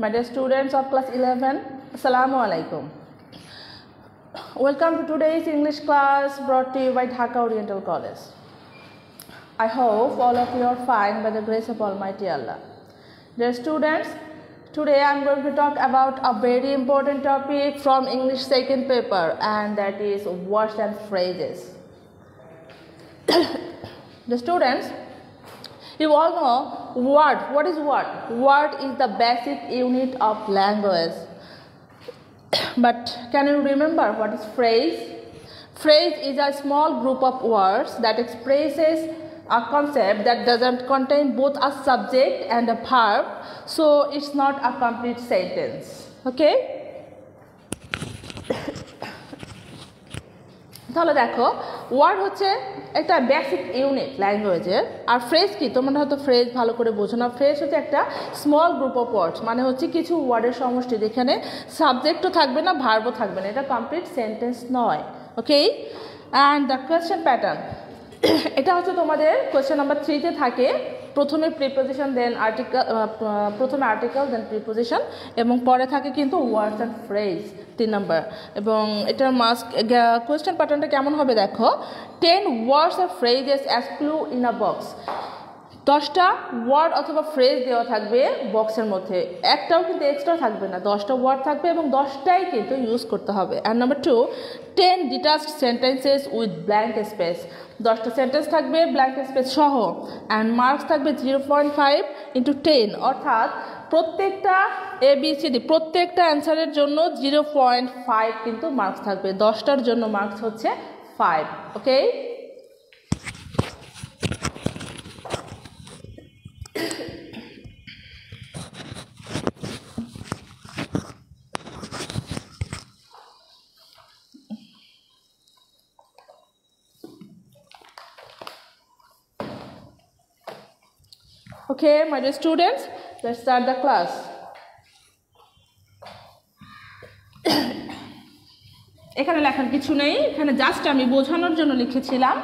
My dear students of class 11, Assalamu alaikum. Welcome to today's English class brought to you by Dhaka Oriental College. I hope all of you are fine by the grace of Almighty Allah. Dear students, today I am going to talk about a very important topic from English second paper, and that is words and phrases. The students, you all know word. What is word? Word is the basic unit of language. But can you remember what is phrase? Phrase is a small group of words that expresses a concept that doesn't contain both a subject and a verb, so it's not a complete sentence. Okay? তাহলে দেখো word হচ্ছে একটা basic unit ল্যাঙ্গুয়েজের, আর phrase কি তোমরা হয়তো phrase ভালো করে বোঝো না। ফ্রেজ হচ্ছে একটা স্মল গ্রুপ অফ ওয়ার্ডস, মানে হচ্ছে কিছু ওয়ার্ডের সমষ্টি যেখানে সাবজেক্টও থাকবে না, ভার্বও থাকবে না, এটা কমপ্লিট সেন্টেন্স নয়। ওকে, অ্যান্ড দ্য কোয়েশ্চেন প্যাটার্ন, এটা হচ্ছে তোমাদের কোয়েশ্চেন নাম্বার 3-তে থাকে। প্রথমে প্রিপোজিশন, দেন আর্টিকেল, প্রথমে আর্টিকেল দেন প্রিপোজিশন, এবং পরে থাকে কিন্তু ওয়ার্ডস অ্যান্ড ফ্রেজ 3 নাম্বার। এবং এটার কোয়েশ্চেন প্যাটার্নটা কেমন হবে দেখো, 10 ওয়ার্ডস আর phrases as clue in a box. 10টা ওয়ার্ড অথবা ফ্রেজ দেওয়া থাকবে বক্সের মধ্যে, একটাও কিন্তু এক্সট্রা থাকবে না, 10টা ওয়ার্ড থাকবে এবং 10টাই কিন্তু ইউজ করতে হবে। And number 2, 10 detached sentences with blank space. 10টা সেন্টেন্স থাকবে ব্ল্যাঙ্ক স্পেস সহ, অ্যান্ড মার্কস থাকবে 0.5 × 10, অর্থাৎ প্রত্যেকটা ABCD প্রত্যেকটা অ্যান্সারের জন্য 0.5 কিন্তু মার্কস থাকবে। 10টার জন্য মার্কস হচ্ছে 5। ওকে, Okay, my dear students, let's start the class. এখানে লেখার কিছু নেই, এখানে জাস্ট আমি বোঝানোর জন্য লিখেছিলাম।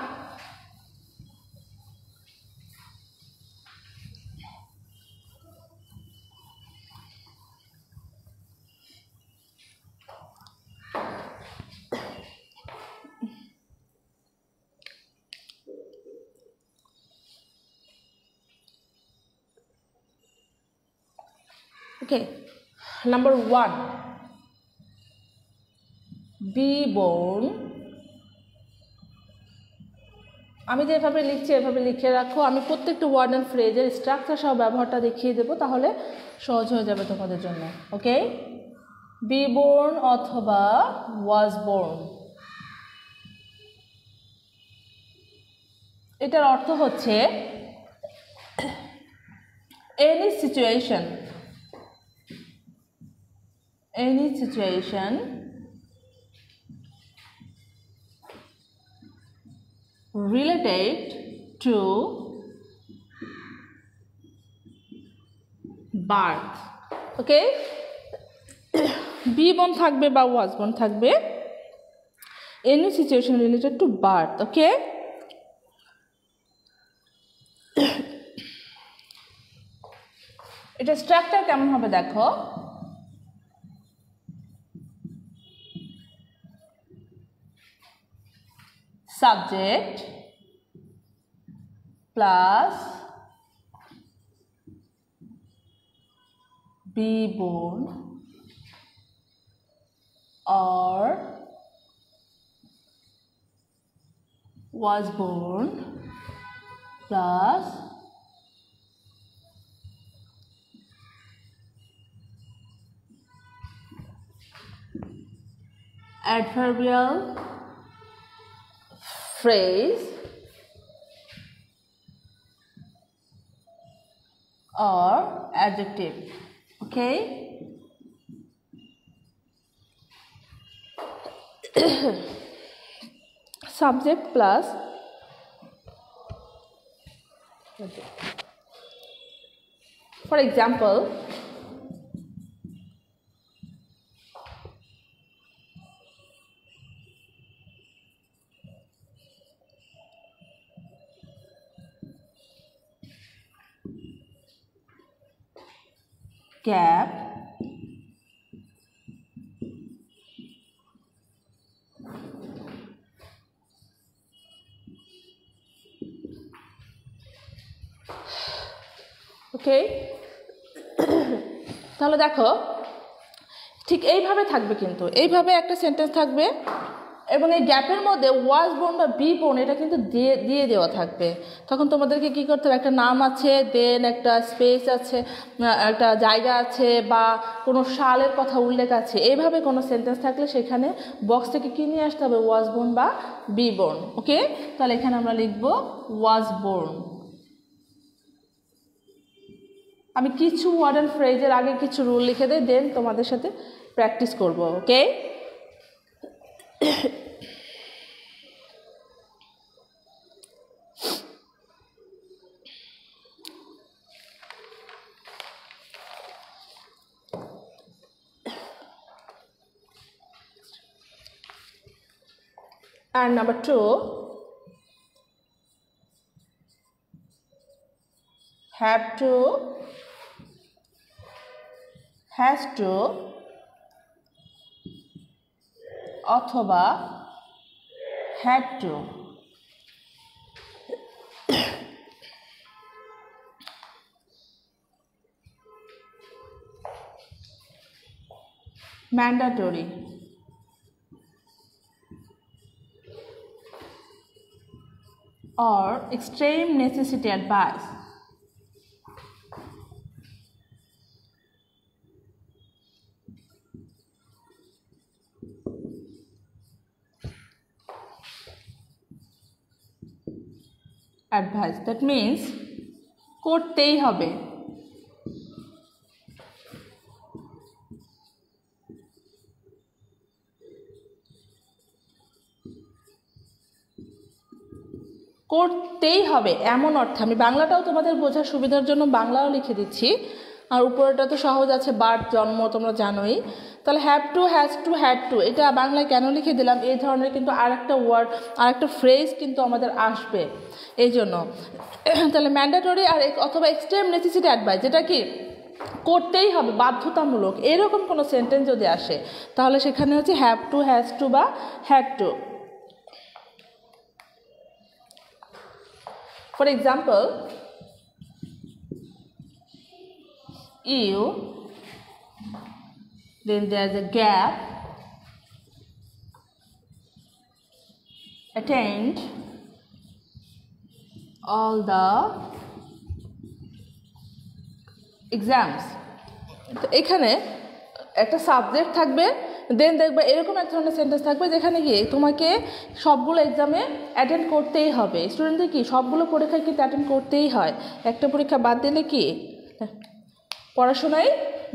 Okay, number 1, be born. আমি যেভাবে লিখছি এভাবে লিখে রাখো, আমি প্রত্যেকটা ওয়ার্ড অ্যান্ড ফ্রেজের স্ট্রাকচার সহ ব্যবহারটা দেখিয়ে দেবো, তাহলে সহজ হয়ে যাবে তোমাদের জন্য। ওকে, বি বোর্ন অথবা ওয়াজ বোর্ন, এটার অর্থ হচ্ছে any situation related to birth. Okay, be born থাকবে বা ওয়াজ বোন থাকবে, any situation related to birth. ওকে, এটা স্ট্রাকচার কেমন হবে দেখো, subject plus be born or was born plus adverbial phrase or adjective. Okay, subject plus for example, cap তাহলে দেখো ঠিক এইভাবে থাকবে, কিন্তু এইভাবে একটা সেন্টেন্স থাকবে এবং এই গ্যাপের মধ্যে ওয়াজ বোর্ন বা বি বোর্ন এটা কিন্তু দিয়ে দেওয়া থাকবে। তখন তোমাদেরকে কী করতে হবে, একটা নাম আছে, দেন একটা স্পেস আছে, একটা জায়গা আছে, বা কোনো সালের কথা উল্লেখ আছে। এইভাবে কোনো সেন্টেন্স থাকলে সেখানে বক্স থেকে কী নিয়ে আসতে হবে, ওয়াজ বোর্ন বা বি বোর্ন। ওকে, তাহলে এখানে আমরা লিখব ওয়াজ বোর্ন। আমি কিছু ওয়ার্ড অ্যান্ড ফ্রেজের আগে কিছু রুল লিখে দিই, দেন তোমাদের সাথে প্র্যাকটিস করব। ওকে, and number 2, have to, has to, অথবা had to। mandatory, or extreme necessity advice। advice, that means করতেই হবে। করতেই হবে এমন অর্থে, আমি বাংলাটাও তোমাদের বোঝার সুবিধার জন্য বাংলাও লিখে দিচ্ছি, আর উপরেটা তো সহজ আছে, বার্থ জন্ম তোমরা জানোই। তাহলে have to, has to, had to, এটা বাংলায় কেন লিখে দিলাম, এই ধরনের কিন্তু আরেকটা ওয়ার্ড, আরেকটা ফ্রেজ কিন্তু আমাদের আসবে এই জন্য। তাহলে ম্যান্ডেটরি আর অথবা এক্সট্রিম নেসেসিটি অ্যাডভাইস, যেটা কি করতেই হবে, বাধ্যতামূলক, এরকম কোনো সেন্টেন্স যদি আসে তাহলে সেখানে হচ্ছে হ্যাভ টু, হ্যাজ টু বা had to. For example, you, then there's a gap, attend all the exams। তো এখানে একটা সাবজেক্ট থাকবে, দেন দেখবে এরকম এক ধরনের সেন্টেন্স থাকবে যেখানে কি তোমাকে সবগুলো এক্সামে অ্যাটেন্ড করতেই হবে। স্টুডেন্টদের কি সবগুলো পরীক্ষায় কিন্তু অ্যাটেন্ড করতেই হয়, একটা পরীক্ষা বাদ দিলে কি পড়াশোনাই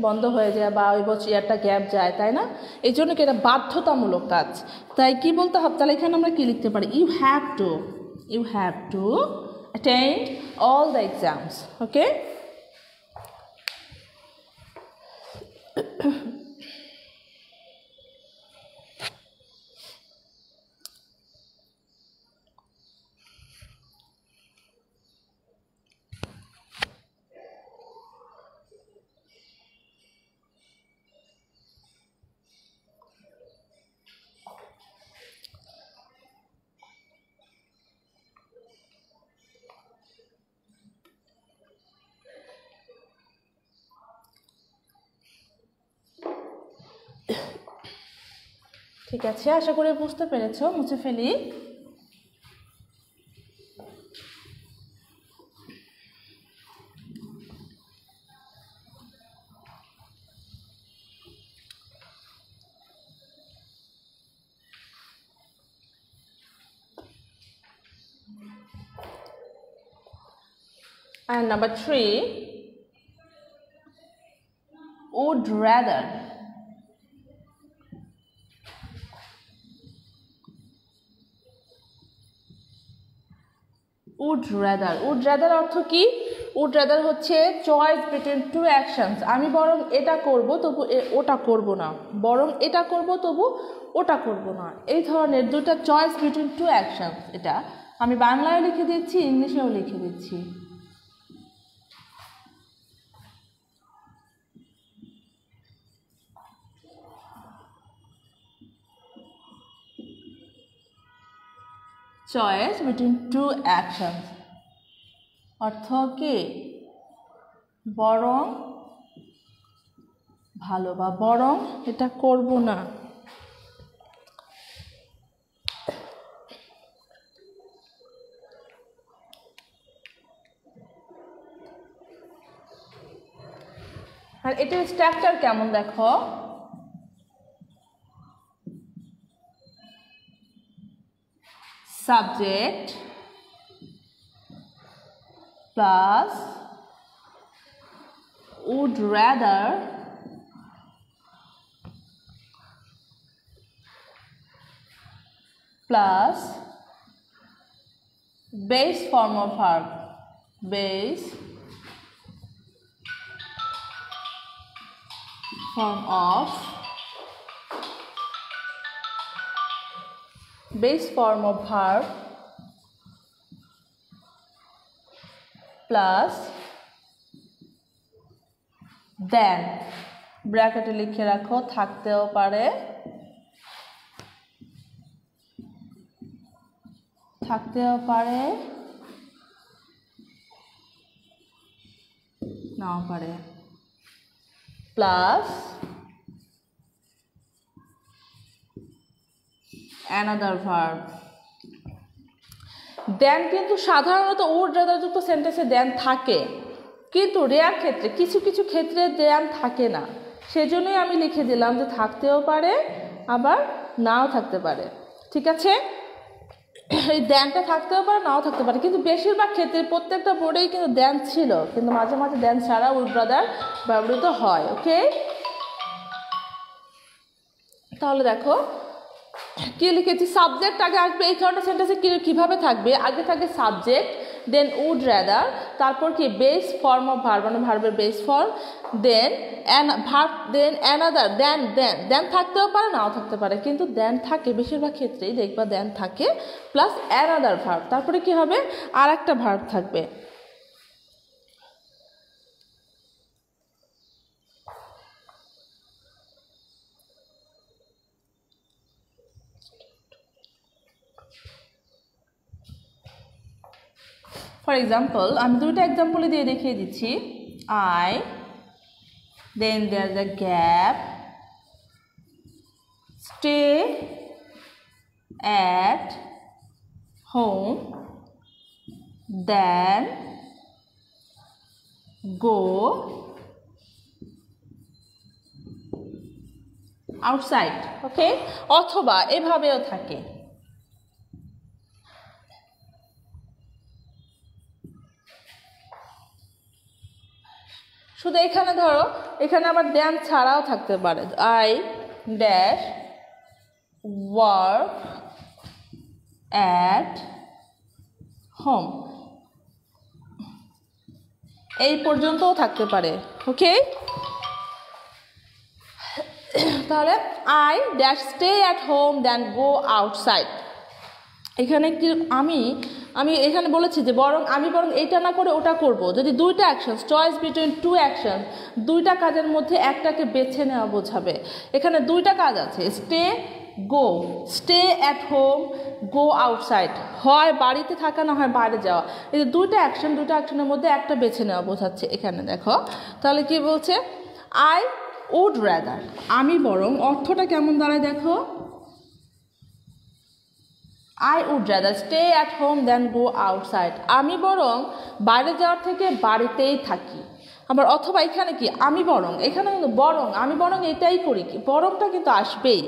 বন্ধ হয়ে যায় বা ওই বছর একটা গ্যাপ যায়, তাই না? এই জন্য কি এটা বাধ্যতামূলক কাজ। তাই কি বলতে হবে, তাহলে এখানে আমরা কি লিখতে পারি, you have to attend all the exams. Okay, ঠিক আছে, আশা করি বুঝতে পেরেছো। মুছে ফেলি। And number 3, would rather। would rather অর্থ কি? would rather হচ্ছে চয়েস বিটুইন টু অ্যাকশনস। আমি বরং এটা করব তবু ওটা করব না, বরং এটা করব তবু ওটা করব না, এই ধরনের দুটো চয়েস বিটুইন টু অ্যাকশনস। এটা আমি বাংলায় লিখে দিচ্ছি, ইংলিশেও লিখে দিচ্ছি। চয়েস বিটুইন টু অ্যাকশনস অর্থ কি? বরং ভালো বা বরং এটা করব না। আর এটার স্ট্রাকচার কেমন দেখো, subject plus would rather plus base form of verb, base form of verb plus then ব্র্যাকেটে লিখে রাখো, থাকতেও পারে নাও পারে, প্লাস another verb। দেন কিন্তু সাধারণত উড রাদার যুক্ত সেন্টেন্সে দেন থাকে, কিন্তু রেয়ার ক্ষেত্রে কিছু কিছু ক্ষেত্রে দেন থাকে না, সেজন্যই আমি লিখে দিলাম যে থাকতেও পারে আবার নাও থাকতে পারে। ঠিক আছে, এই দেনটা থাকতেও পারে নাও থাকতে পারে, কিন্তু বেশিরভাগ ক্ষেত্রে প্রত্যেকটা বোর্ডেই কিন্তু দেন ছিল, কিন্তু মাঝে মাঝে দেন ছাড়া উড রাদার ব্যবহৃত হয়। ওকে, তাহলে দেখো কি লিখেছি, সাবজেক্ট আগে আসবে। এই ধরনের সেন্টেন্সে কীভাবে থাকবে, আগে থাকে সাবজেক্ট, দেন উড রাদার, তারপর কি বেস ফর্ম অফ ভার্ব, মানে ভার্বের বেস ফর্ম, দেন ভার্ব, দেন অ্যানাদার, দেন থাকতেও পারে নাও থাকতে পারে, কিন্তু দেন থাকে বেশিরভাগ ক্ষেত্রেই দেখবা দেন থাকে, প্লাস অ্যানাদার ভার্ব, তারপরে কি হবে আর একটা ভার্ব থাকবে। ফর এক্সাম্পল আমি দুইটা এক্সাম্পল দিয়ে দেখিয়ে দিচ্ছি। I, then there the gap, stay at home, then go outside. Okay, অথবা এভাবেও থাকে। শুধু এখানে ধরো, এখানে আবার দেন ছাড়াও থাকতে পারে। I dash work at home, এই পর্যন্তও থাকতে পারে। ওকে, তাহলে I dash stay at home then go outside. এখানে কি আমি এখানে বলেছি যে আমি বরং এইটা না করে ওটা করব। যদি দুইটা action, choice between to action, দুইটা কাজের মধ্যে একটাকে বেছে নেওয়া বোঝাবে। এখানে দুইটা কাজ আছে, stay go, stay at home, go outside, হয় বাড়িতে থাকা না হয় বাইরে যাওয়া। এই যে দুইটা অ্যাকশনের মধ্যে একটা বেছে নেওয়া বোঝাচ্ছে এখানে। দেখো তাহলে কি বলছে, আই উড রাদার, আমি বরং, অর্থটা কেমন দাঁড়ায় দেখো, I would rather stay at home than go outside। আমি বরং বাইরে যাওয়ার থেকে বাড়িতেই থাকি। আবার অথবা এখানে কি, আমি বরং, এখানে কিন্তু বরং, আমি বরং এটাই করি, কি বরংটা কিন্তু আসবেই।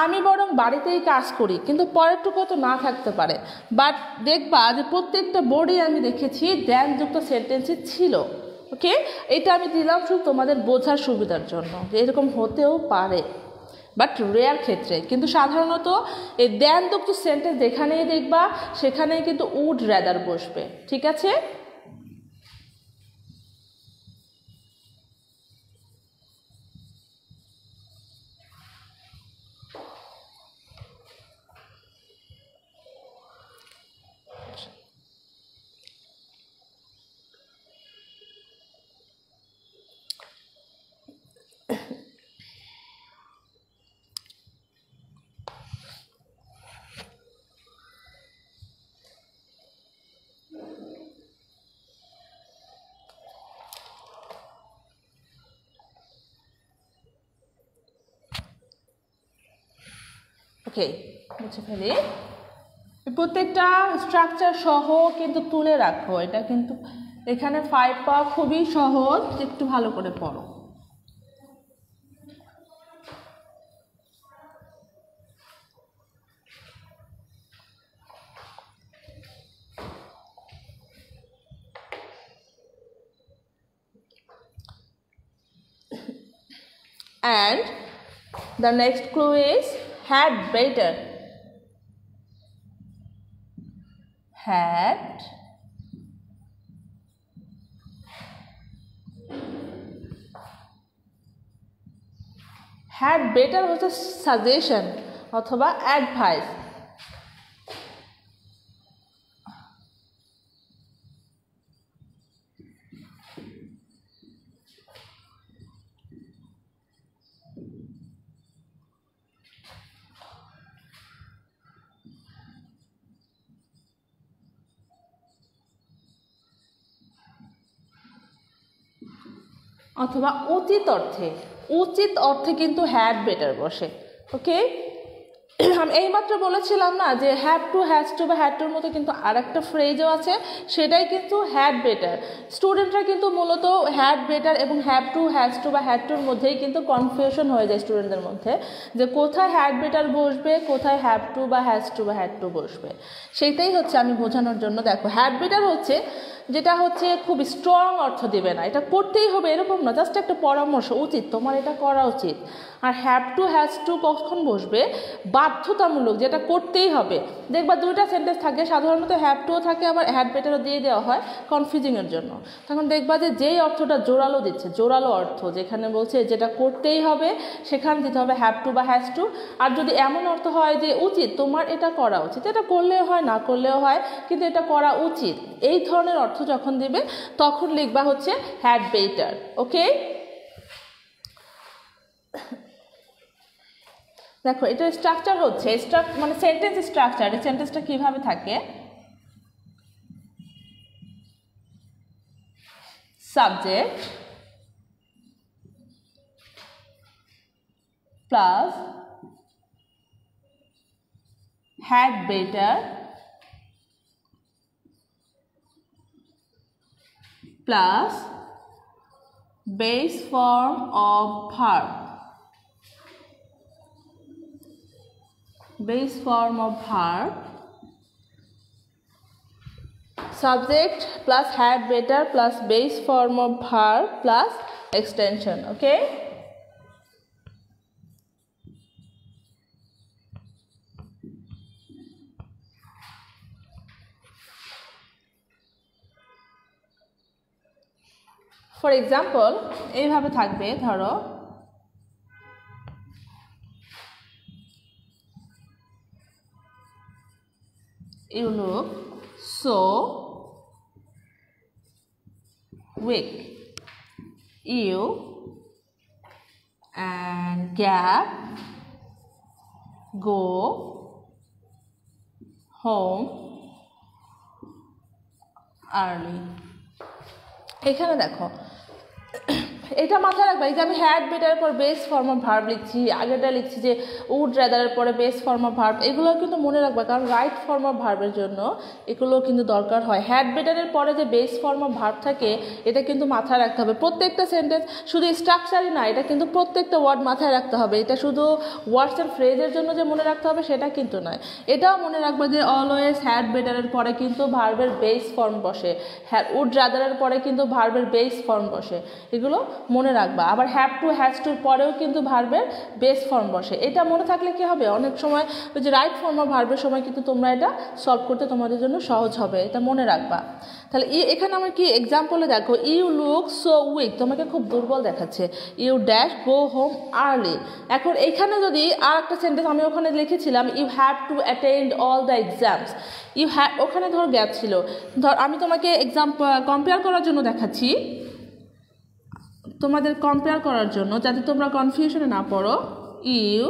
আমি বরং বাড়িতেই কাজ করি, কিন্তু পরেরটুকু তো না থাকতে পারে। বাট দেখবা যে প্রত্যেকটা বোর্ডে আমি দেখেছি দেন যুক্ত সেন্টেন্সই ছিল। ওকে, এটা আমি দিলাম শুধু তোমাদের বোঝার সুবিধার জন্য যে এরকম হতেও পারে, বাট রেয়ার ক্ষেত্রে। কিন্তু সাধারণত এই দেন যুক্ত সেন্টেন্স যেখানেই দেখবা সেখানেই কিন্তু উড রাদার বসবে। ঠিক আছে, ওকে, মুছে ফেলি। প্রত্যেকটা স্ট্রাকচার সহ কিন্তু তুলে রাখো, এটা কিন্তু এখানে 5 পাওয়া খুবই সহজ, একটু ভালো করে পড়ো। And the next clue is had better. Had better হচ্ছে সাজেশন অথবা অ্যাডভাইস। অথবা উচিত অর্থে কিন্তু হ্যাড বেটার বসে। ওকে, আমি এইমাত্র বলেছিলাম না যে হ্যাভ টু, হ্যাজ টু বা হ্যাড টুর মতো কিন্তু আর একটা ফ্রেজও আছে, সেটাই কিন্তু হ্যাড বেটার। স্টুডেন্টরা কিন্তু মূলত হ্যাড বেটার এবং হ্যাভ টু, হ্যাজ টু বা হ্যাড টুর মধ্যেই কিন্তু কনফিউশন হয়ে যায় স্টুডেন্টদের মধ্যে, যে কোথায় হ্যাড বেটার বসবে, কোথায় হ্যাভ টু বা হ্যাজ টু বা হ্যাড টু বসবে। সেইটাই হচ্ছে আমি বোঝানোর জন্য। দেখো, হ্যাড বেটার হচ্ছে যেটা হচ্ছে খুব স্ট্রং অর্থ দেবে না, এটা করতেই হবে এরকম না, জাস্ট একটা পরামর্শ, উচিত, তোমার এটা করা উচিত। আর হ্যাভ টু, হ্যাজ টু কখন বসবে? বাধ্যতামূলক, যেটা করতেই হবে। দেখবা দুইটা সেন্টেন্স থাকে, সাধারণত হ্যাভ টুও থাকে, আবার হ্যাড বেটারও দিয়ে দেওয়া হয় কনফিউজিংয়ের জন্য। তখন দেখবা যে যেই অর্থটা জোরালো দিচ্ছে, জোরালো অর্থ যেখানে বলছে যেটা করতেই হবে, সেখানে দিতে হবে হ্যাভ টু বা হ্যাজ টু। আর যদি এমন অর্থ হয় যে উচিত, তোমার এটা করা উচিত, এটা করলেও হয় না করলেও হয়, কিন্তু এটা করা উচিত, এই ধরনের অর্থ যখন দিবে তখন লিখবা হচ্ছে হ্যাড বেটার। ওকে, দেখো এটা স্ট্রাকচার হচ্ছে মানে সেন্টেন্স স্ট্রাকচার। এই সেন্টেন্সটা কিভাবে থাকে? Subject plus had better plus base form of verb, base form of verb, subject plus had better plus base form of verb plus extension. Okay, for example এইভাবে থাকবে, ধরো you look so weak, you and gap go home early। এখানে দেখো, এটা মাথায় রাখবা, এই যে আমি হ্যাড বেটার পর বেস ফর্ম অফ ভার্ব লিখছি, আগেটা লিখছি যে উড রাদারের পরে বেস ফর্ম অফ ভার্ব, এগুলো কিন্তু মনে রাখবা, কারণ রাইট ফর্ম অফ ভার্বের জন্য এগুলো কিন্তু দরকার হয়। হ্যাড বেটারের পরে যে বেস ফর্ম অফ ভার্ব থাকে, এটা কিন্তু মাথায় রাখতে হবে। প্রত্যেকটা সেন্টেন্স শুধু স্ট্রাকচারই না, এটা কিন্তু প্রত্যেকটা ওয়ার্ড মাথায় রাখতে হবে। এটা শুধু ওয়ার্ডস অ্যান্ড ফ্রেজের জন্য যে মনে রাখতে হবে সেটা কিন্তু নয়, এটাও মনে রাখবা যে অলওয়েজ হ্যাড বেটারের পরে কিন্তু ভার্বের বেস ফর্ম বসে, উড রাদারের পরে কিন্তু ভার্বের বেস ফর্ম বসে, এগুলো মনে রাখবা। আবার হ্যাভ টু, হ্যাজ টুর পরেও কিন্তু ভার্বের বেস ফর্ম বসে। এটা মনে থাকলে কি হবে, অনেক সময় ওই যে রাইট ফর্ম অফ ভার্বের সময় কিন্তু তোমরা এটা সলভ করতে তোমাদের জন্য সহজ হবে, এটা মনে রাখবা। তাহলে এখানে আমার কি এক্সাম্পলে দেখো, ইউ লুক সো উইক, তোমাকে খুব দুর্বল দেখাচ্ছে, you dash go home early. এখন এখানে যদি আর একটা সেন্টেন্স আমি ওখানে লিখেছিলাম, you have to attend all the exams, you have, ওখানে ধর গ্যাপ ছিল, ধর আমি তোমাকে কম্পেয়ার করার জন্য দেখাচ্ছি, তোমাদের কম্পেয়ার করার জন্য, যাতে তোমরা কনফিউশনে না পড়ো। You,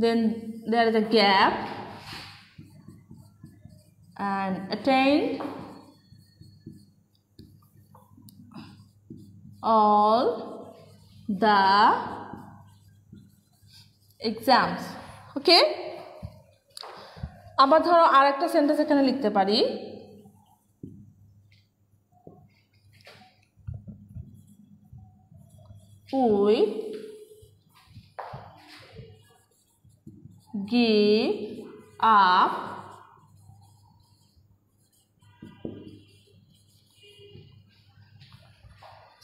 then there is a gap and attain all the exams. Okay, আবার ধরো আর একটা সেন্টেন্স এখানে লিখতে পারি, we give up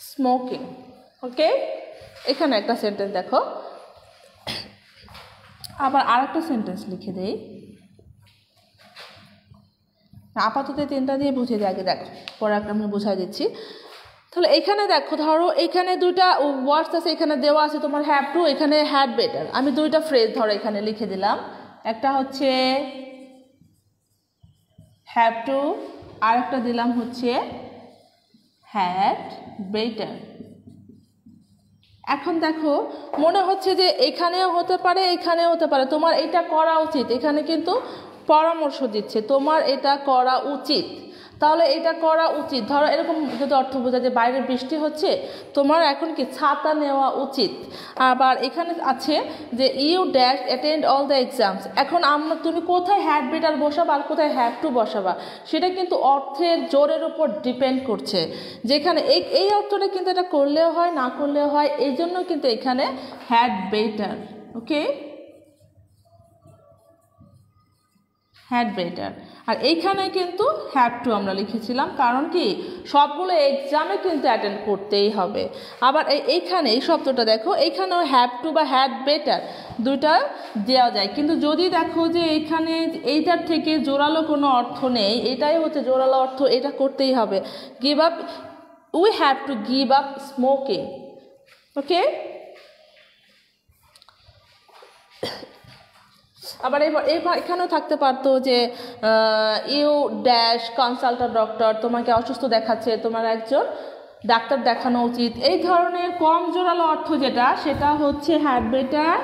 smoking. Okay, এখানে একটা সেন্টেন্স দেখো, আবার আর একটা সেন্টেন্স লিখে দেই, আপাতত তিনটা দিয়ে বুঝিয়ে দিই, আগে দেখো পরে একটা আমি বুঝাই দিচ্ছি। তাহলে এখানে দেখো, ধরো এখানে দুইটা ওয়ার্ডস আছে, এখানে দেওয়া আছে তোমার হ্যাভ টু, এখানে হ্যাড বেটার। আমি দুইটা ফ্রেজ ধরো এখানে লিখে দিলাম, একটা হচ্ছে হ্যাভ টু, আর একটা দিলাম হচ্ছে হ্যাড বেটার। এখন দেখো মনে হচ্ছে যে এখানেও হতে পারে এখানেও হতে পারে, তোমার এটা করা উচিত, এখানে কিন্তু পরামর্শ দিচ্ছে তোমার এটা করা উচিত, তাহলে এটা করা উচিত। ধরো এরকম যদি অর্থ বোঝা যে বাইরে বৃষ্টি হচ্ছে, তোমার এখন কি ছাতা নেওয়া উচিত। আবার এখানে আছে যে you dash attend all the exams, এখন তুমি কোথায় হ্যাড বেটার বসাবা আর কোথায় হ্যাভ টু বসাবা সেটা কিন্তু অর্থের জোরের উপর ডিপেন্ড করছে, যেখানে এই অর্থটা কিন্তু এটা করলেও হয় না করলেও হয়, এই জন্য কিন্তু এখানে had better. Okay, had better. আর এইখানে কিন্তু হ্যাভ টু আমরা লিখেছিলাম, কারণ কি সবগুলো এক্সামে কিন্তু অ্যাটেন্ড করতেই হবে। আবার এইখানে এই শব্দটা দেখো, এইখানেও হ্যাভ টু বা হ্যাড বেটার দুইটা দেওয়া যায়, কিন্তু যদি দেখো যে এইখানে এইটার থেকে জোরালো কোনো অর্থ নেই, এটাই হচ্ছে জোরালো অর্থ, এটা করতেই হবে, give up, we have to give up smoking. Okay, আবার এখানেও থাকতে পারতো যে you dash consult a doctor, তোমাকে অসুস্থ দেখাচ্ছে, তোমার একজন ডাক্তার দেখানো উচিত। এই ধরনের কম জোরালো অর্থ যেটা, সেটা হচ্ছে হ্যাড বেটার,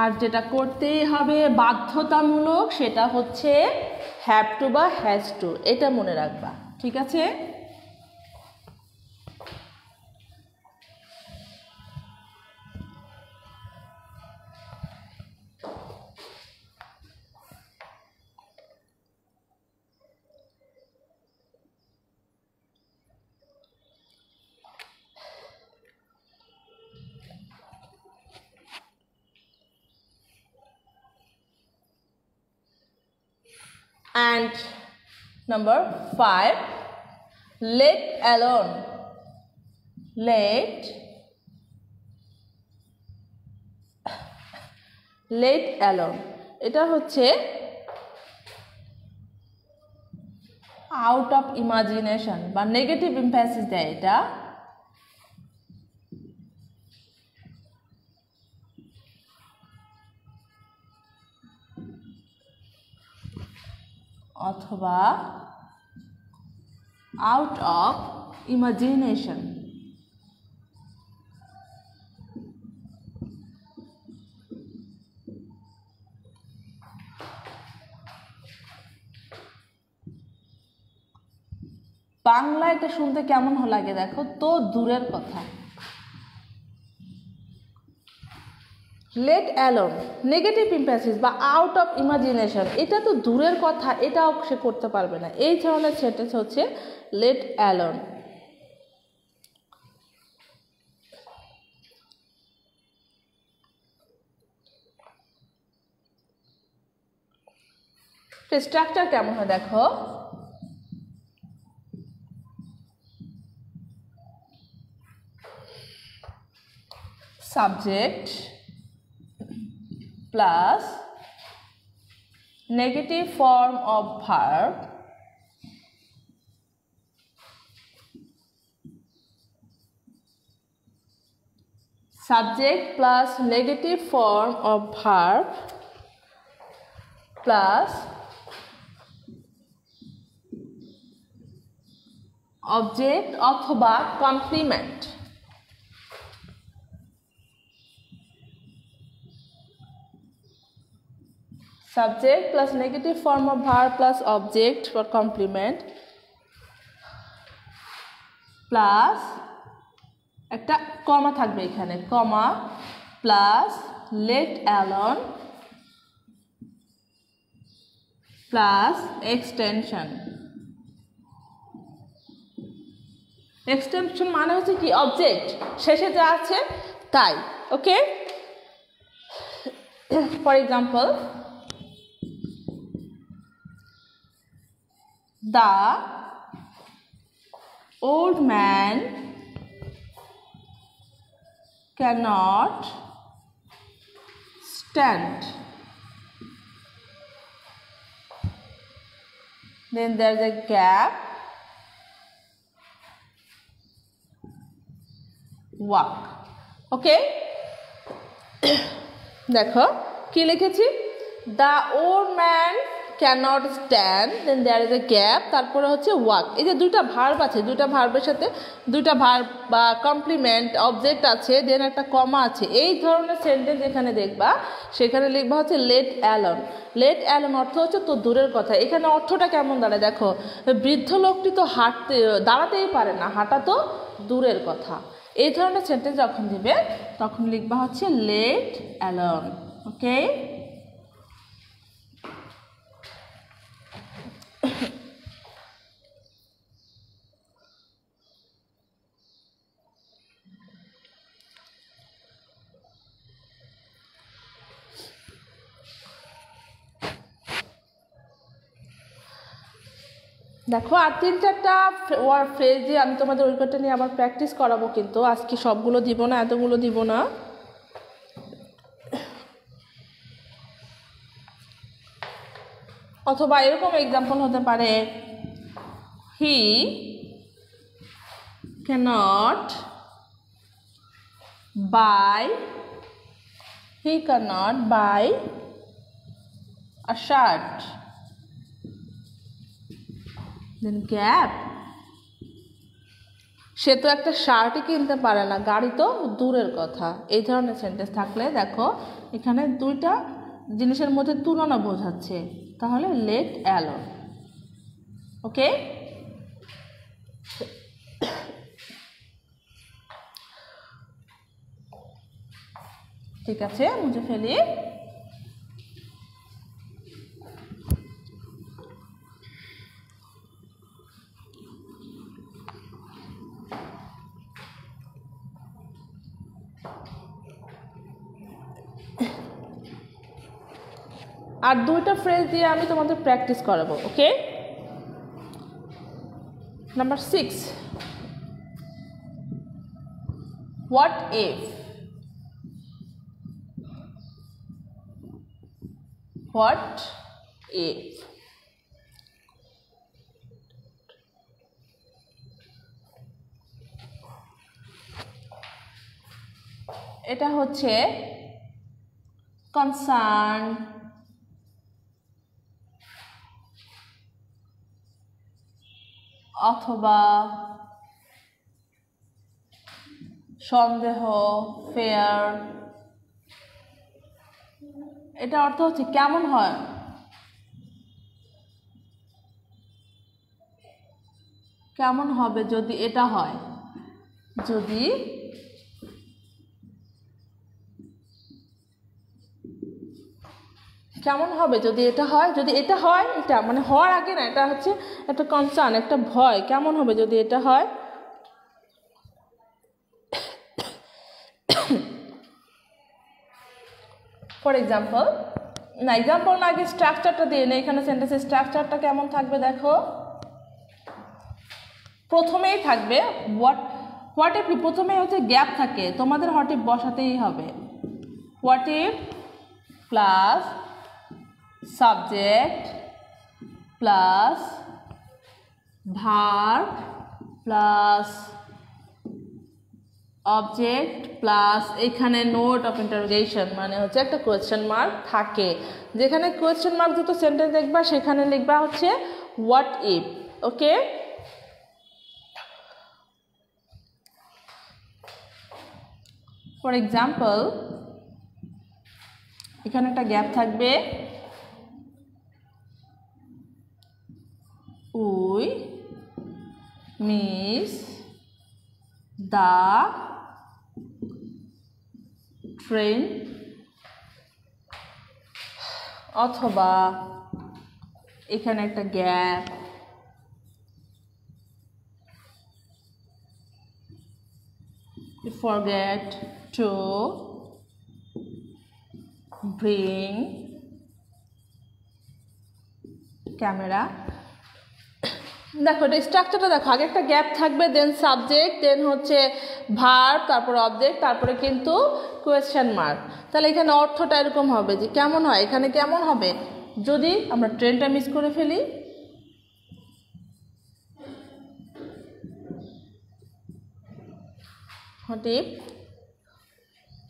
আর যেটা করতেই হবে বাধ্যতামূলক সেটা হচ্ছে হ্যাভ টু বা হ্যাজ টু, এটা মনে রাখবা, ঠিক আছে? And number 5, let alone, let alone, এটা হচ্ছে আউট অফ ইমাজিনেশন বা নেগেটিভ এমফ্যাসিস দেয় এটা, অথবা আউট অফ ইমাজিনেশন। বাংলা এটা শুনতে কেমন লাগে দেখো তো, দূরের কথা। লেট অ্যালোন, নেগেটিভ এমফ্যাসিস বা আউট অফ ইমাজিনেশন, এটা তো দূরের কথা, এটাও সে করতে পারবে না, এই ধরনের সেন্টেন্স হচ্ছে লেট অ্যালোন। স্ট্রাকচার কেমন হয় দেখো, subject plus negative form of verb subject plus negative form of verb plus object অথবা complement। Subject plus negative form of verb plus object for complement plus একটা কমা থাকবে এখানে, comma plus let alone plus extension. Extension মানে হচ্ছে কি object শেষে যা আছে তাই। Okay, for example the old man cannot stand. Then there's a gap, walk. Okay, দেখো কি লিখেছি, the old man cannot stand, then there is a gap, তারপরে হচ্ছে walk। এই যে দুইটা ভার্ব আছে, দুইটা ভার্বের সাথে দুইটা ভার্ব বা কমপ্লিমেন্ট অবজেক্ট আছে, দেন একটা কমা আছে। এই ধরনের সেন্টেন্স যেখানে দেখবা সেখানে লিখবা হচ্ছে লেট অ্যালোন। লেট অ্যালোন অর্থ হচ্ছে তো দূরের কথা। এখানে অর্থটা কেমন দাঁড়ায় দেখো, বৃদ্ধ লোকটি তো দাঁড়াতেই পারে না, হাঁটা তো দূরের কথা। এই ধরনের সেন্টেন্স যখন দিবে তখন লিখবা হচ্ছে লেট অ্যালোন। ওকে, দেখো আর 3-4টা ওয়ার্ড ফ্রেজ দিয়ে আমি তোমাদের ওইটা নিয়ে আবার প্র্যাকটিস করাবো, কিন্তু আজকে সবগুলো দিব না, এতগুলো দিব না। অথবা এরকম এক্সাম্পল হতে পারে, হি cannot buy a shirt, then gap, সে তো একটা শার্টই কিনতে পারে না, গাড়ি তো দূরের কথা। এই ধরনের সেন্টেন্স থাকলে দেখো এখানে দুইটা জিনিসের মধ্যে তুলনা বোঝাচ্ছে, তাহলে লেট অ্যালোন। ওকে, ঠিক আছে, মুছে ফেলি। আর দুইটা ফ্রেজ দিয়ে আমি তোমাদের প্র্যাকটিস করাবো। Okay, number 6, what if. What if, এটা হচ্ছে কনসার্ন, অথবা সন্দেহ, ফেয়ার। এটা অর্থ হচ্ছে কেমন হয়, কেমন হবে যদি এটা হয়, যদি কেমন হবে যদি এটা হয়, যদি এটা হয়, এটা মানে হওয়ার আগে না, এটা হচ্ছে একটা কনসার্ন, একটা ভয়, কেমন হবে যদি এটা হয়। ফর এক্সাম্পল, না এক্সাম্পল না, আগে স্ট্রাকচারটা দিয়ে না, এখানে সেন্টেন্সের স্ট্রাকচারটা কেমন থাকবে দেখো। প্রথমেই থাকবে হোয়াট ইফ, প্রথমেই হচ্ছে গ্যাপ থাকে, তোমাদের হোয়াট ইফ বসাতেই হবে। What if plus subject plus verb plus object plus এখানে নোট অফ ইন্টারোগেশন, মানে হচ্ছে একটা কোয়েশ্চেন মার্ক থাকে। যেখানে কোয়েশ্চেন মার্ক যত সেন্টেন্স দেখবা সেখানে লিখবা হচ্ছে what if. Okay, for example এখানে একটা গ্যাপ থাকবে, উই মিস দ্য ট্রেন, অথবা এখানে একটা gap, forget to bring camera. দেখো এটা স্ট্রাকচারটা দেখো, আগে একটা গ্যাপ থাকবে, দেন সাবজেক্ট, দেন হচ্ছে ভার্ব, তারপর অবজেক্ট, তারপরে কিন্তু কোয়েশ্চেন মার্ক। তাহলে এখানে অর্থটা এরকম হবে যে কেমন হয়, এখানে কেমন হবে যদি আমরা ট্রেনটা মিস করে ফেলি।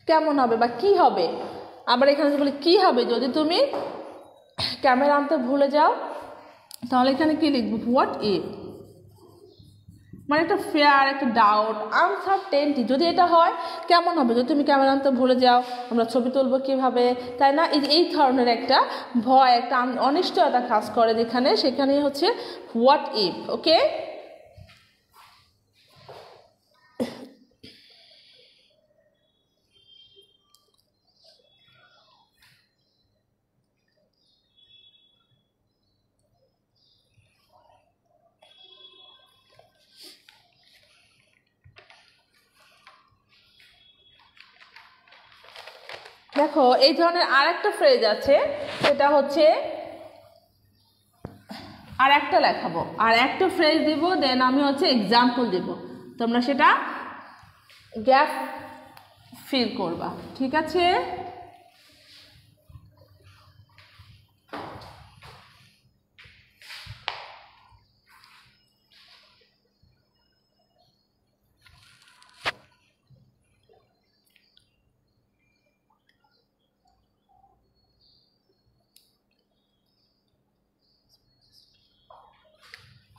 কেমন হবে বা কি হবে, আবার এখানে বলি কি হবে যদি তুমি ক্যামেরা আনতে ভুলে যাও, তাহলে এখানে কি লিখবো, হোয়াট ইফ, মানে একটা ফেয়ার, একটা ডাউট, আনসার্টেনটি। যদি এটা হয় কেমন হবে যদি তুমি ক্যামেরা আনতে ভুলে যাও, আমরা ছবি তুলবো কীভাবে, তাই না? এই ধরনের একটা ভয়, একটা অনিশ্চয়তা কাজ করে যেখানে, সেখানেই হচ্ছে হোয়াট ইফ। ওকে, দেখো এই ধরনের আরেকটা ফ্রেজ আছে, সেটা হচ্ছে আর একটা লেখাবো, আর একটা ফ্রেজ দিব, দেন আমি হচ্ছে এক্সাম্পল দিব, তোমরা সেটা গ্যাপ ফিল করবা, ঠিক আছে?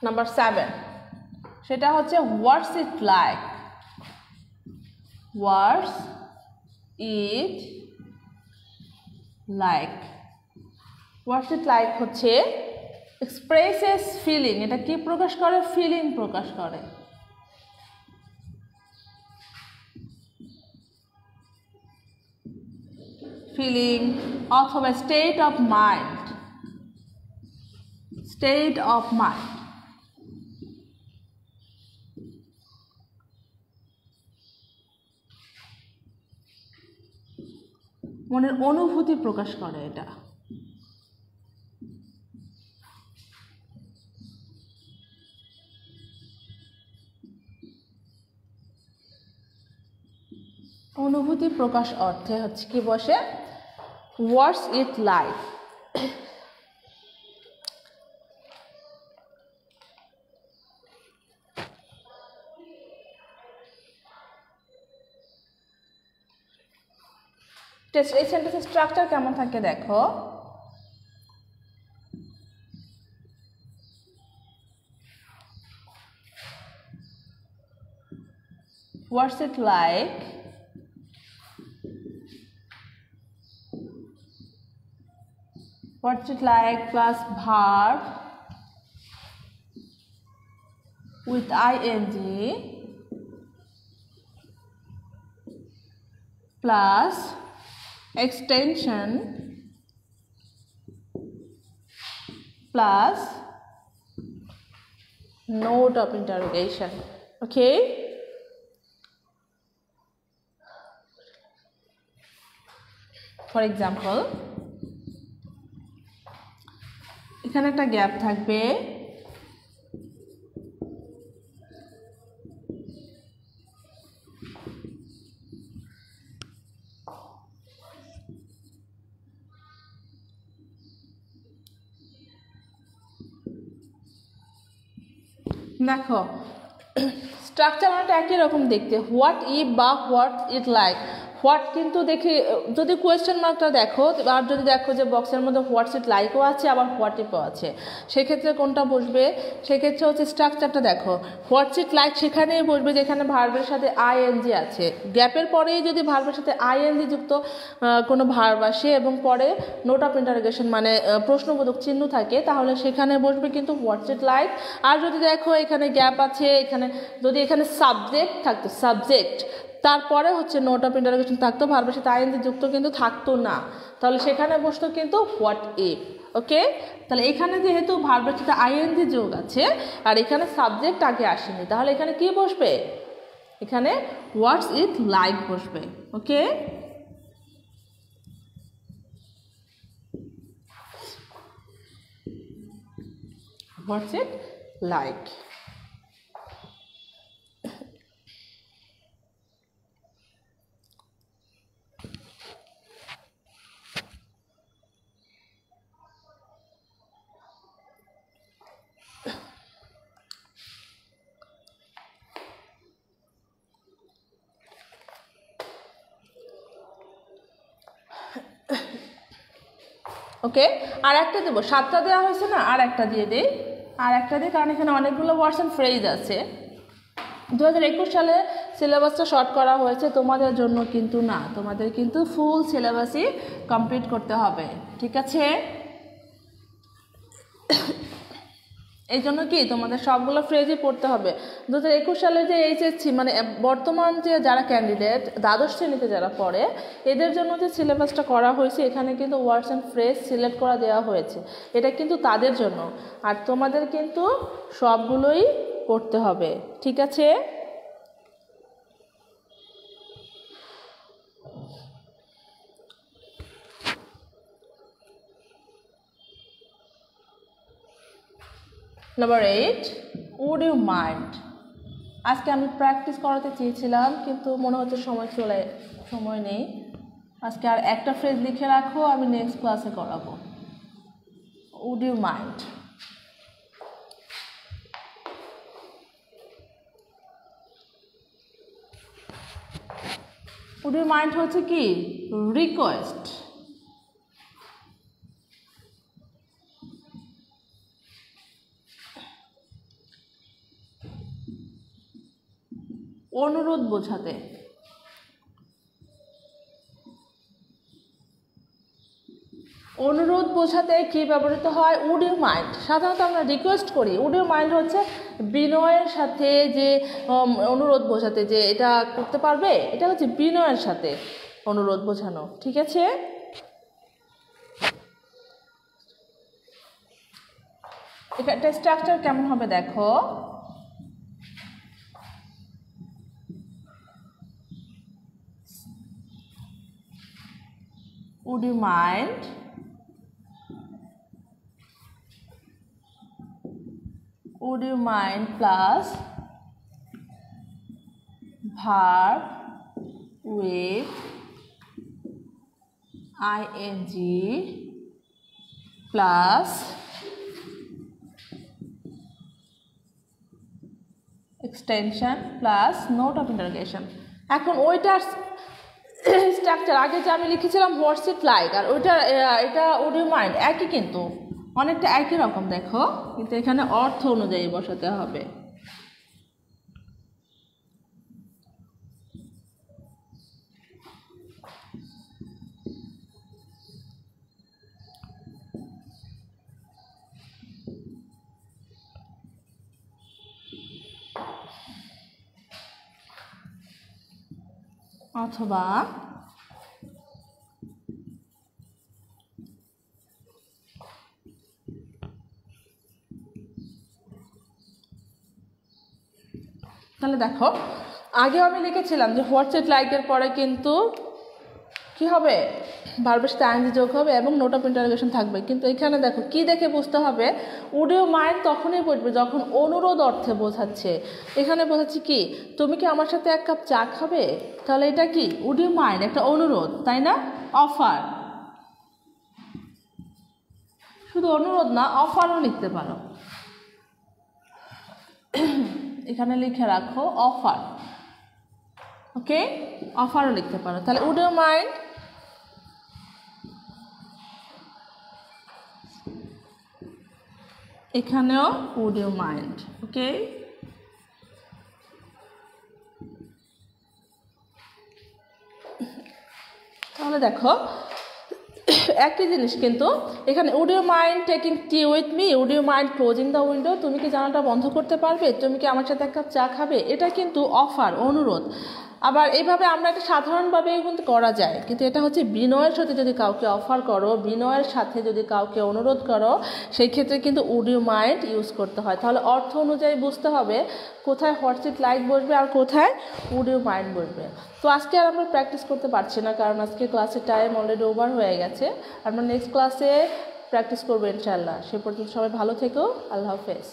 নাম্বার 7, সেটা হচ্ছে what's it like. What's it like, what's it like হচ্ছে এক্সপ্রেসেস ফিলিং। এটা কি প্রকাশ করে? ফিলিং প্রকাশ করে। ফিলিং অথবা state of mind, state of mind. মনের অনুভূতি প্রকাশ করে এটা। অনুভূতি প্রকাশ অর্থে হচ্ছে কি বসে, হোয়াটস ইট লাইক। এই সেন্টেন্সের স্ট্রাকচার কেমন থাকে দেখো। What's it like, what's it like plus verb with ing plus extension plus note of interrogation. Okay, for example এখানে একটা গ্যাপ থাকবে, দেখো স্ট্রাকচার অনেকটা একই রকম দেখতে, হোয়াট ইফ বা হোয়াট ইট লাইক। হোয়াট কিন্তু দেখি যদি কোয়েশ্চেন মার্কটা দেখো, আর যদি দেখো যে বক্সের মধ্যে হোয়াটস ইট লাইকও আছে আবার হোয়াট ইফও আছে, সেক্ষেত্রে কোনটা বসবে? সেক্ষেত্রে হচ্ছে স্ট্রাকচারটা দেখো, হোয়াটস ইট লাইক সেখানেই বসবে যেখানে ভার্বের সাথে আইএনজি আছে। গ্যাপের পরেই যদি ভার্বের সাথে আইএনজি যুক্ত কোনো ভার্ব আসে এবং পরে নোট অফ ইন্টারোগেশন মানে প্রশ্নবোধক চিহ্ন থাকে, তাহলে সেখানে বসবে কিন্তু হোয়াটস ইট লাইক। আর যদি দেখো এখানে গ্যাপ আছে, এখানে যদি এখানে সাবজেক্ট থাকতো, সাবজেক্ট তারপরে হচ্ছে নোট অফ ইন্টারোগেশন থাকতো, ভার্বের সাথে আইএনজি যুক্ত কিন্তু থাকতো না, তাহলে সেখানে বসতো কিন্তু হোয়াট ইফ। ওকে, তাহলে এখানে যেহেতু ভার্বের সাথে আইএনজি যোগ আছে আর এখানে সাবজেক্ট আগে আসেনি, তাহলে এখানে কি বসবে? এখানে হোয়াটস ইট লাইক বসবে। ওকে, হোয়াটস ইট লাইক। ওকে, আর একটা দেবো, 7টা দেওয়া হয়েছে না, আর একটা দিয়ে দিই, আর একটা দিই, কারণ এখানে অনেকগুলো ওয়ার্ডস অ্যান্ড ফ্রেজ আছে। 2021 সালে সিলেবাসটা শর্ট করা হয়েছে, তোমাদের জন্য কিন্তু না, তোমাদের কিন্তু ফুল সিলেবাসই কমপ্লিট করতে হবে, ঠিক আছে? এই জন্য কি তোমাদের সবগুলো ফ্রেজই পড়তে হবে। 2021 সালে যে এইচএসসি মানে বর্তমান যে যারা ক্যান্ডিডেট দ্বাদশ শ্রেণীতে যারা পড়ে এদের জন্য যে সিলেবাসটা করা হয়েছে এখানে কিন্তু ওয়ার্ডস অ্যান্ড ফ্রেজ সিলেক্ট করা দেওয়া হয়েছে, এটা কিন্তু তাদের জন্য, আর তোমাদের কিন্তু সবগুলোই পড়তে হবে, ঠিক আছে? Number 8, would you mind. আজকে আমি প্র্যাকটিস করাতে চেয়েছিলাম কিন্তু মনে হচ্ছে সময় নেই। আজকে আর একটা ফ্রেজ লিখে রাখো, আমি নেক্সট ক্লাসে করাবো। Would you mind, would you mind হচ্ছে কি রিকোয়েস্ট। অনুরোধ বোঝাতে, অনুরোধ বোঝাতে কি ব্যবহৃত হয়? Would you mind. সাধারণত আমরা রিকোয়েস্ট করি, উড ইউ মাইন্ড হচ্ছে বিনয়ের সাথে যে অনুরোধ বোঝাতে, যে এটা করতে পারবে, এটা হচ্ছে বিনয়ের সাথে অনুরোধ বোঝানো, ঠিক আছে? এটা স্ট্রাকচার কেমন হবে দেখো। Would you mind? Would you mind plus verb with ing plus extension plus note of interrogation। এখন ওইটার স্ট্রাকচার আগে যে আমি লিখেছিলাম হোয়াটস ইট লাইক আর ওইটা এটা উড ইউ মাইন্ড একই, কিন্তু অনেকটা একই রকম দেখো, কিন্তু এখানে অর্থ অনুযায়ী বসাতে হবে। অথবা তাহলে দেখো আগেও আমি লিখেছিলাম যে হোয়াটস ইট লাইকের পরে কিন্তু কি হবে? ভার্বের সাথে আইএনজি যোগ হবে এবং নোট অফ ইন্টারোগেশন থাকবে, কিন্তু এখানে দেখো কি দেখে বুঝতে হবে? উড ইউ মাইন্ড তখনই বসবে যখন অনুরোধ অর্থে বোঝাচ্ছে। এখানে বোঝাচ্ছে কি তুমি কি আমার সাথে এক কাপ চা খাবে, তাহলে এটা কি উড ইউ মাইন্ড, একটা অনুরোধ, তাই না? অফার, শুধু অনুরোধ না অফারও লিখতে পারো, এখানে লিখে রাখো অফার। ওকে, অফারও লিখতে পারো। তাহলে উড ইউ মাইন্ড এখানেও উড ইউ মাইন্ড। ওকে, তাহলে দেখো একই জিনিস, কিন্তু এখানে would you mind taking tea with me, would you mind closing the window, তুমি কি জানালাটা বন্ধ করতে পারবে, তুমি কি আমার সাথে এক কাপ চা খাবে, এটা কিন্তু অফার, অনুরোধ। আবার এইভাবে আমরা একটা সাধারণভাবে কিন্তু করা যায়, কিন্তু এটা হচ্ছে বিনয়ের সাথে যদি কাউকে অফার করো, বিনয়ের সাথে যদি কাউকে অনুরোধ করো, সেই ক্ষেত্রে কিন্তু উড ইউ মাইন্ড ইউজ করতে হয়। তাহলে অর্থ অনুযায়ী বুঝতে হবে কোথায় হোয়াটস ইট লাইক বসবে আর কোথায় উড ইউ মাইন্ড বসবে। তো আজকে আর আমরা প্র্যাকটিস করতে পারছি না, কারণ আজকে ক্লাসের টাইম অলরেডি ওভার হয়ে গেছে। আমরা নেক্সট ক্লাসে প্র্যাকটিস করবো ইনশাআল্লাহ। সে পর্যন্ত সবাই ভালো থেকো। আল্লাহ হাফেজ।